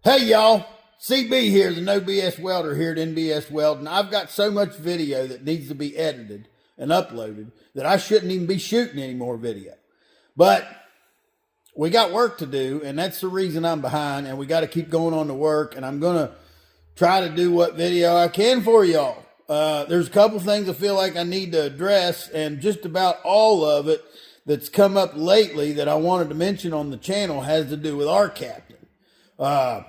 Hey y'all, CB here, the No BS Welder here at NBS Welding. I've got so much video that needs to be edited and uploaded that I shouldn't even be shooting any more video. But we got work to do, and that's the reason I'm behind, and we got to keep going on to work, and I'm going to try to do what video I can for y'all. There's a couple things I feel like I need to address, and just about all of it that's come up lately that I wanted to mention on the channel has to do with Arccaptain.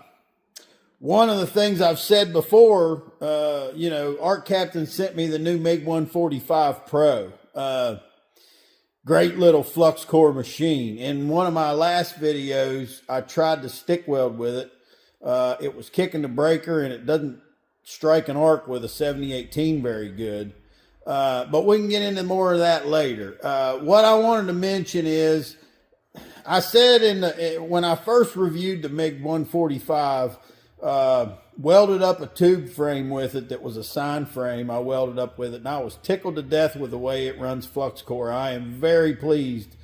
One of the things I've said before, Arccaptain sent me the new MiG 145 Pro. Great little flux core machine. In one of my last videos, I tried to stick weld with it. It was kicking the breaker, and it doesn't strike an arc with a 7018 very good. But we can get into more of that later. What I wanted to mention is, I said when I first reviewed the MiG 145, welded up a tube frame with it that was a sine frame. I welded up with it, and I was tickled to death with the way it runs flux core. I am very pleased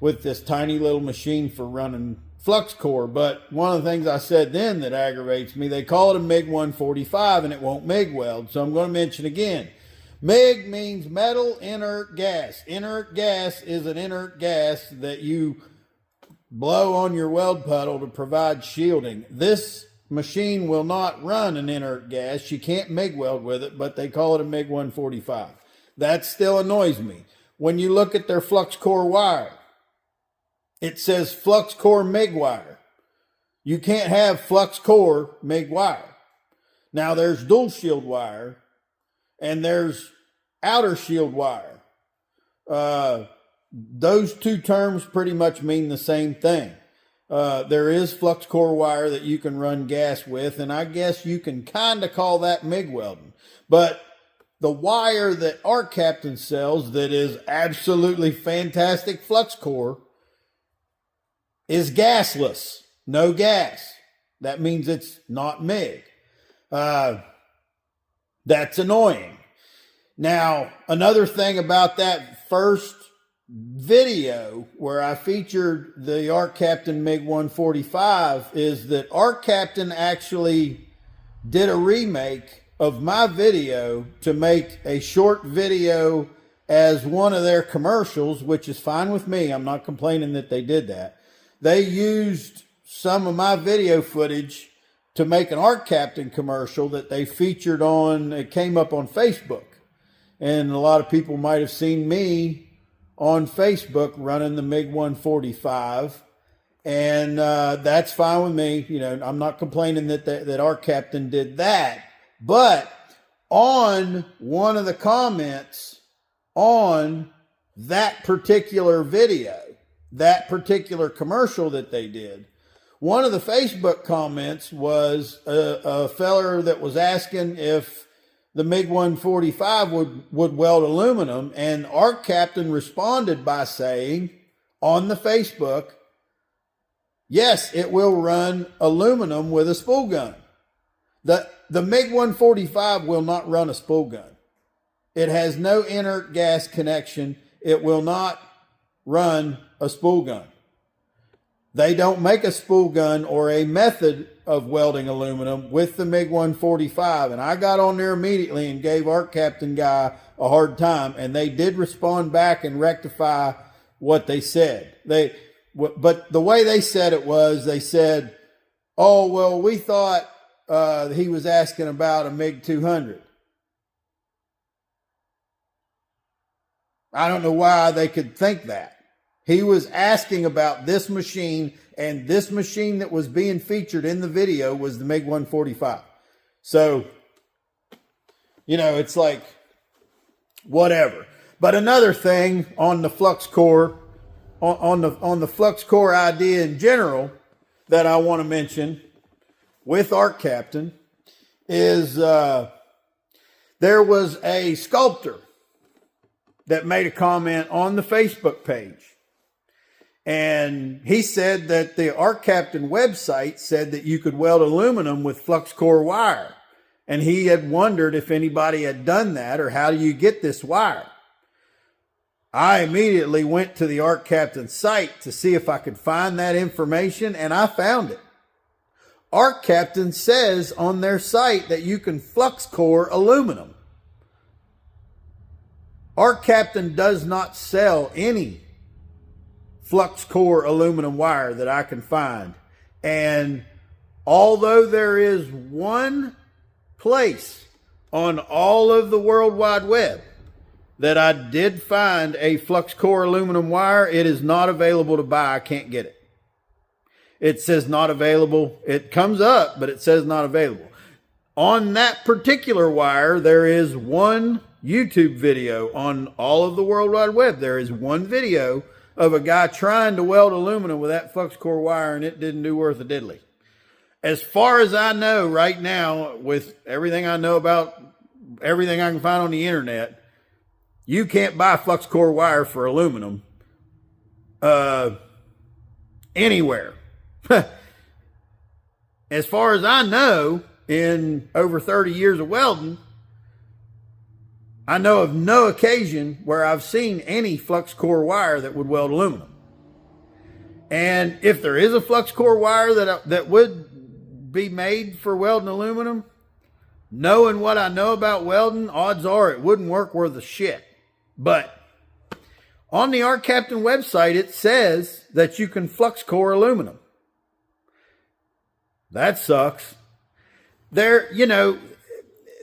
with this tiny little machine for running flux core. But one of the things I said then that aggravates me, they call it a MiG 145 and it won't MIG weld. So I'm going to mention again. MIG means metal inert gas. Inert gas is an inert gas that you blow on your weld puddle to provide shielding. This machine will not run an inert gas. She can't MIG weld with it, but they call it a MiG 145. That still annoys me. When you look at their flux core wire, it says flux core MIG wire. You can't have flux core MIG wire. Now there's dual shield wire and there's outer shield wire. Those two terms pretty much mean the same thing. There is flux core wire that you can run gas with, and I guess you can kind of call that MIG welding. But the wire that Arccaptain sells that is absolutely fantastic flux core is gasless, no gas. That means it's not MIG. That's annoying. Now, another thing about that first video where I featured the Arccaptain MiG 145 is that Arccaptain actually did a remake of my video to make a short video as one of their commercials, which is fine with me. I'm not complaining that they did that. They used some of my video footage to make an Arccaptain commercial that they featured on, it came up on Facebook. And a lot of people might have seen me on Facebook running the MiG 145, and that's fine with me. You know, I'm not complaining that Arccaptain did that. But on one of the comments on that particular video, that particular commercial that they did, one of the Facebook comments was a feller that was asking if the MiG 145 would weld aluminum, and Arccaptain responded by saying on the Facebook, yes, it will run aluminum with a spool gun. The MiG 145 will not run a spool gun. It has no inert gas connection. It will not run a spool gun. They don't make a spool gun or a method of welding aluminum with the MiG 145. And I got on there immediately and gave Arccaptain guy a hard time. And they did respond back and rectify what they said. But the way they said it was, they said, oh, well, we thought he was asking about a MiG 200. I don't know why they could think that. He was asking about this machine, and this machine that was being featured in the video was the MiG 145. So, you know, it's like, whatever. But another thing on the flux core, on the flux core idea in general that I want to mention with Arccaptain is there was a sculptor that made a comment on the Facebook page. And he said that the Arccaptain website said that you could weld aluminum with flux core wire. And he had wondered if anybody had done that, or how do you get this wire? I immediately went to the Arccaptain site to see if I could find that information, and I found it. Arccaptain says on their site that you can flux core aluminum. Arccaptain does not sell any flux core aluminum wire that I can find. And although there is one place on all of the World Wide Web that I did find a flux core aluminum wire, it is not available to buy. I can't get it. It says not available. It comes up, but it says not available. On that particular wire, there is one YouTube video on all of the World Wide Web. There is one video of a guy trying to weld aluminum with that flux core wire, and it didn't do worth a diddly. As far as I know right now, with everything I know about everything I can find on the internet, you can't buy flux core wire for aluminum anywhere. As far as I know, in over 30 years of welding, I know of no occasion where I've seen any flux core wire that would weld aluminum. And if there is a flux core wire that would be made for welding aluminum, knowing what I know about welding, odds are it wouldn't work worth a shit. But on the Arccaptain website, it says that you can flux core aluminum. That sucks. There, you know,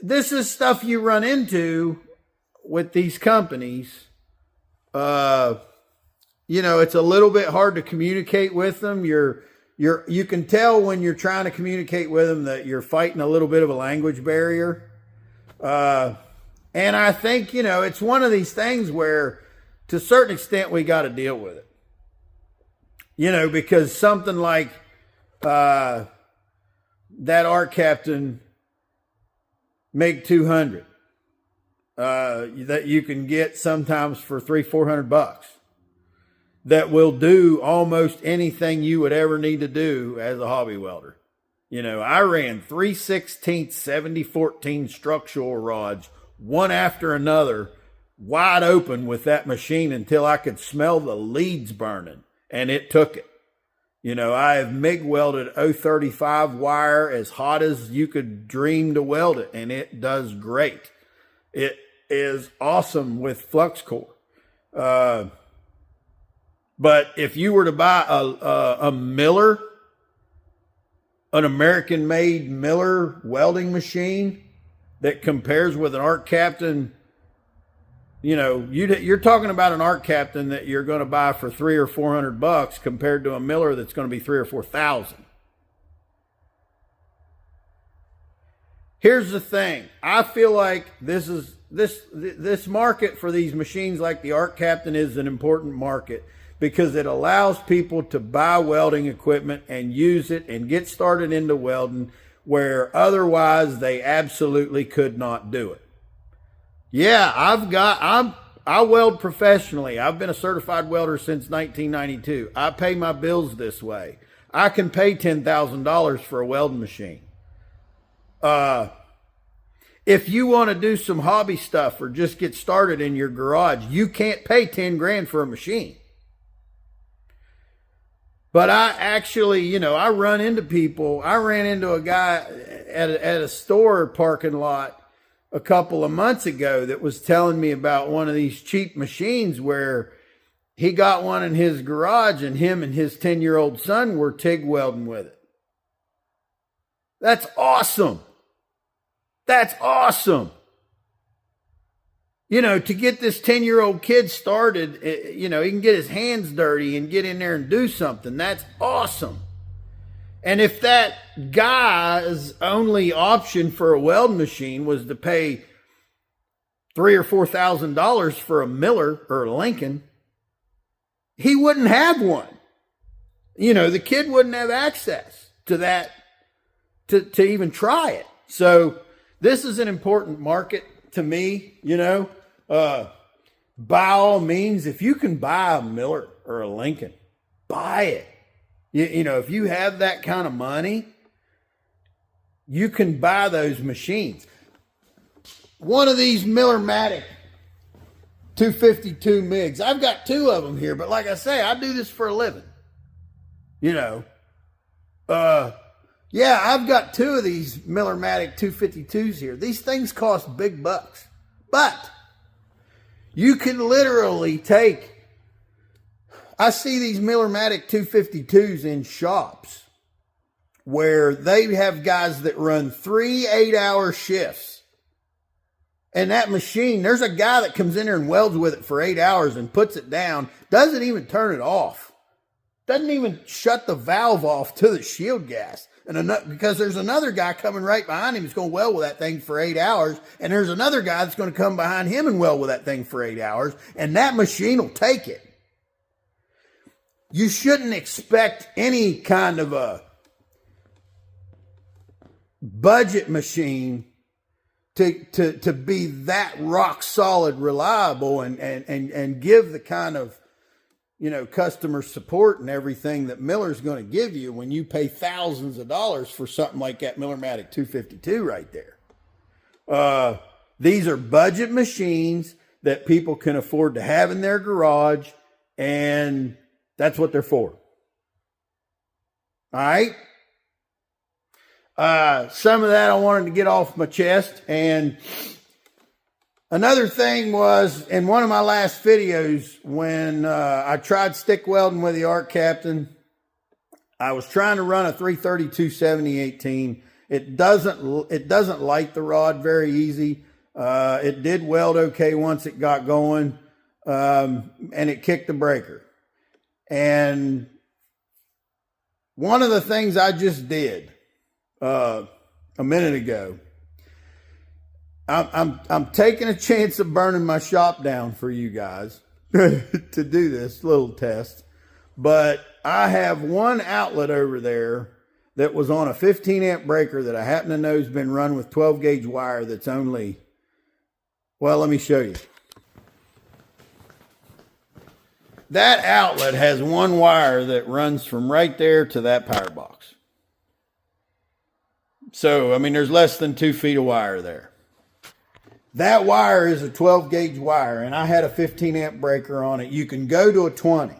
this is stuff you run into with these companies. You know, it's a little bit hard to communicate with them. You can tell when you're trying to communicate with them that you're fighting a little bit of a language barrier. And I think, you know, it's one of these things where to a certain extent we got to deal with it. You know, because something like that Arccaptain MiG 200 that you can get sometimes for $300-400 that will do almost anything you would ever need to do as a hobby welder. You know, I ran 3/16 70-14 structural rods one after another wide open with that machine until I could smell the leads burning, and it took it. You know, I have MIG welded 035 wire as hot as you could dream to weld it, and it does great. It is awesome with flux core. But if you were to buy a Miller, an American-made Miller welding machine that compares with an Arccaptain, you know, you're talking about an Arccaptain that you're going to buy for $300 or $400 compared to a Miller that's going to be $3,000 or $4,000. Here's the thing. I feel like this market for these machines like the Arccaptain is an important market because it allows people to buy welding equipment and use it and get started into welding where otherwise they absolutely could not do it. Yeah, I weld professionally. I've been a certified welder since 1992. I pay my bills this way. I can pay $10,000 for a welding machine. If you want to do some hobby stuff or just get started in your garage, you can't pay 10 grand for a machine. But I actually, you know, I run into people. I ran into a guy at a store parking lot a couple of months ago that was telling me about one of these cheap machines where he got one in his garage and him and his 10-year-old son were TIG welding with it. That's awesome. That's awesome. You know, to get this 10-year-old kid started, you know, he can get his hands dirty and get in there and do something. That's awesome. And if that guy's only option for a welding machine was to pay $3,000 or $4,000 for a Miller or a Lincoln, he wouldn't have one. You know, the kid wouldn't have access to that to even try it. So this is an important market to me, you know. By all means, if you can buy a Miller or a Lincoln, buy it. You know, if you have that kind of money, you can buy those machines. One of these Miller-Matic 252 MIGs, I've got two of them here, but like I say, I do this for a living. You know, Yeah, I've got 2 of these Millermatic 252s here. These things cost big bucks. But you can literally take, I see these Millermatic 252s in shops where they have guys that run 3 8-hour shifts. And that machine, there's a guy that comes in there and welds with it for 8 hours and puts it down, doesn't even turn it off. Doesn't even shut the valve off to the shield gas. And because there's another guy coming right behind him that's going to weld with that thing for 8 hours. And there's another guy that's going to come behind him and weld with that thing for 8 hours. And that machine will take it. You shouldn't expect any kind of a budget machine to be that rock solid reliable and give the kind of, you know, customer support and everything that Miller's going to give you when you pay thousands of dollars for something like that Millermatic 252 right there. These are budget machines that people can afford to have in their garage, and that's what they're for. All right. Some of that I wanted to get off my chest. And another thing was, in one of my last videos, when I tried stick welding with the Arccaptain, I was trying to run a 332 7018. It doesn't light the rod very easy. It did weld okay once it got going, and it kicked the breaker. And one of the things I just did a minute ago, I'm taking a chance of burning my shop down for you guys to do this little test. But I have one outlet over there that was on a 15 amp breaker that I happen to know has been run with 12 gauge wire that's only, well, let me show you. That outlet has one wire that runs from right there to that power box. So, I mean, there's less than 2 feet of wire there. That wire is a 12 gauge wire, and I had a 15 amp breaker on it. You can go to a 20,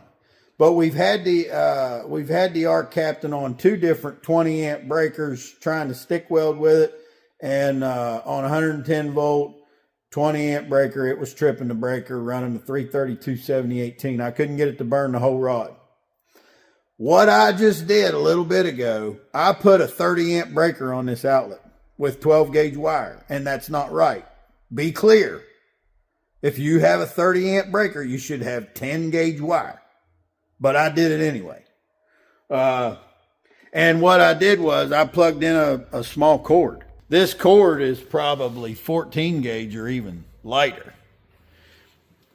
but we've had the Arccaptain on 2 different 20 amp breakers trying to stick weld with it, and on 110 volt 20 amp breaker, it was tripping the breaker running the 332 7018. I couldn't get it to burn the whole rod. What I just did a little bit ago, I put a 30 amp breaker on this outlet with 12 gauge wire, and that's not right. Be clear. If you have a 30 amp breaker, you should have 10 gauge wire. But I did it anyway. And what I did was I plugged in a small cord. This cord is probably 14 gauge or even lighter.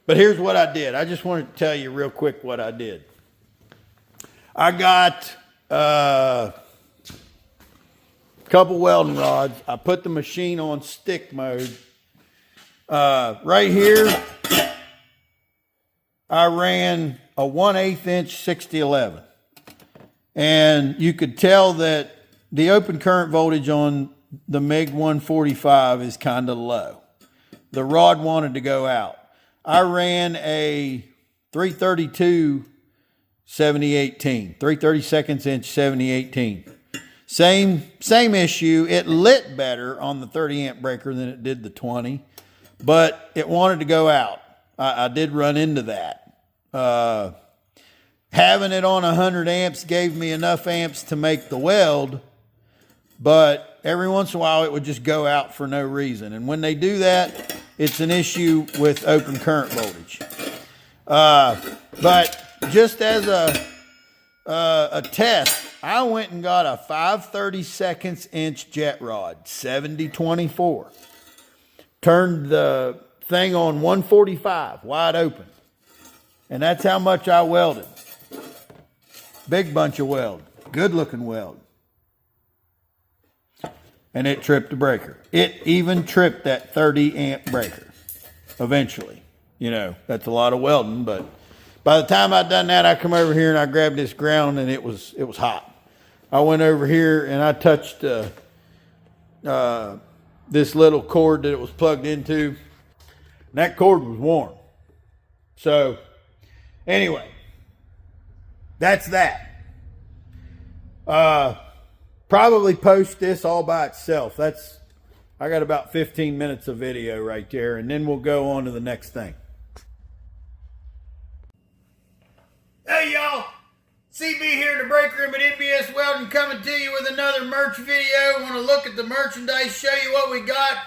But here's what I did. I just wanted to tell you real quick what I did. I got a couple welding rods. I put the machine on stick mode. Right here, I ran a 1/8 inch 6011. And you could tell that the open current voltage on the MiG 145 is kind of low. The rod wanted to go out. I ran a 332 7018, 3/32 inch 7018. Same issue. It lit better on the 30 amp breaker than it did the 20, but it wanted to go out. I did run into that. Having it on 100 amps gave me enough amps to make the weld, but every once in a while it would just go out for no reason. And when they do that, it's an issue with open current voltage. But just as a test, I went and got a 5/32 inch jet rod, 7024. Turned the thing on 145, wide open. And that's how much I welded. Big bunch of weld. Good looking weld. And it tripped the breaker. It even tripped that 30 amp breaker. Eventually. You know, that's a lot of welding, but by the time I'd done that, I come over here and I grabbed this ground and it was hot. I went over here and I touched this little cord that it was plugged into. And that cord was warm. So, anyway, that's that. probably post this all by itself. I got about 15 minutes of video right there, and then we'll go on to the next thing. Hey y'all, CB here in the break room at NBS Welding, coming to you with another merch video. Want to look at the merchandise, show you what we got.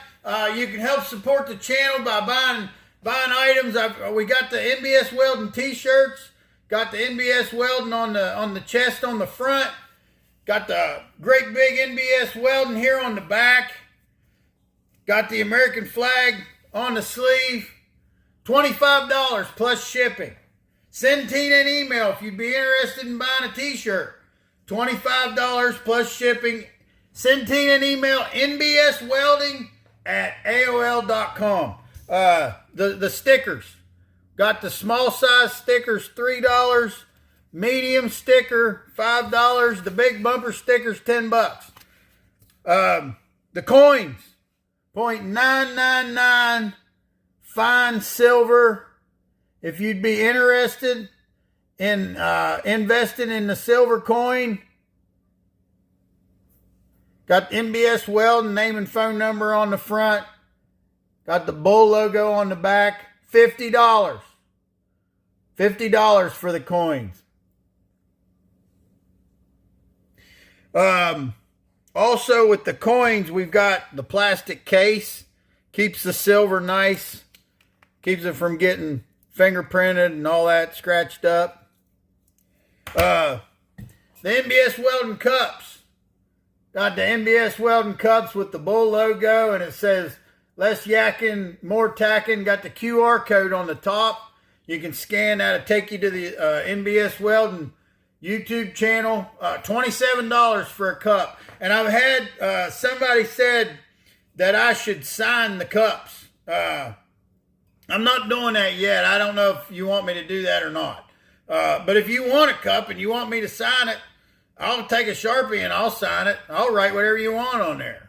You can help support the channel by buying items. We got the NBS Welding t-shirts, got the NBS Welding on the chest on the front, got the great big NBS Welding here on the back, got the American flag on the sleeve. $25 plus shipping. Send Tina an email if you'd be interested in buying a t-shirt. $25 plus shipping. Send Tina an email, nbswelding@aol.com. The stickers. Got the small size stickers, $3. Medium sticker, $5. The big bumper stickers, $10. The coins, .999 fine silver. If you'd be interested in investing in the silver coin, got NBS Welding name and phone number on the front. Got the bull logo on the back. $50. $50 for the coins. Also with the coins, we've got the plastic case. Keeps the silver nice. Keeps it from getting fingerprinted and all that scratched up. The NBS Welding cups. Got the NBS Welding cups with the bull logo, and it says less yakking, more tacking. Got the QR code on the top. You can scan that. It'll take you to the NBS Welding YouTube channel. $27 for a cup. And I've had somebody said that I should sign the cups. I'm not doing that yet. I don't know if you want me to do that or not. But if you want a cup and you want me to sign it, I'll take a Sharpie and I'll sign it. I'll write whatever you want on there.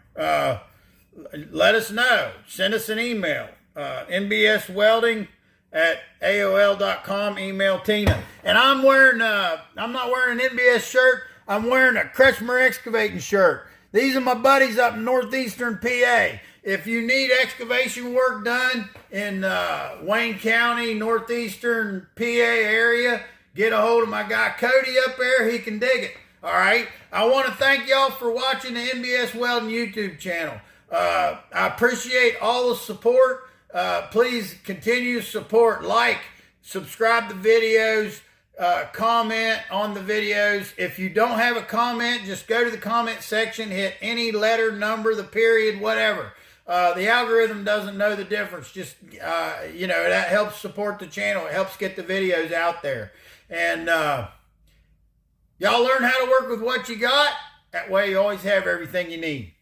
Let us know. Send us an email. nbswelding@aol.com. Email Tina. And I'm not wearing an NBS shirt. I'm wearing a Kretschmer Excavating shirt. These are my buddies up in northeastern PA. If you need excavation work done in Wayne County, northeastern PA area, get a hold of my guy Cody up there. He can dig it. All right. I want to thank y'all for watching the NBS Welding YouTube channel. I appreciate all the support. Please continue to support, like, subscribe to videos, comment on the videos. If you don't have a comment, just go to the comment section, hit any letter, number, the period, whatever. The algorithm doesn't know the difference. Just, that helps support the channel. It helps get the videos out there. And y'all learn how to work with what you got. That way you always have everything you need.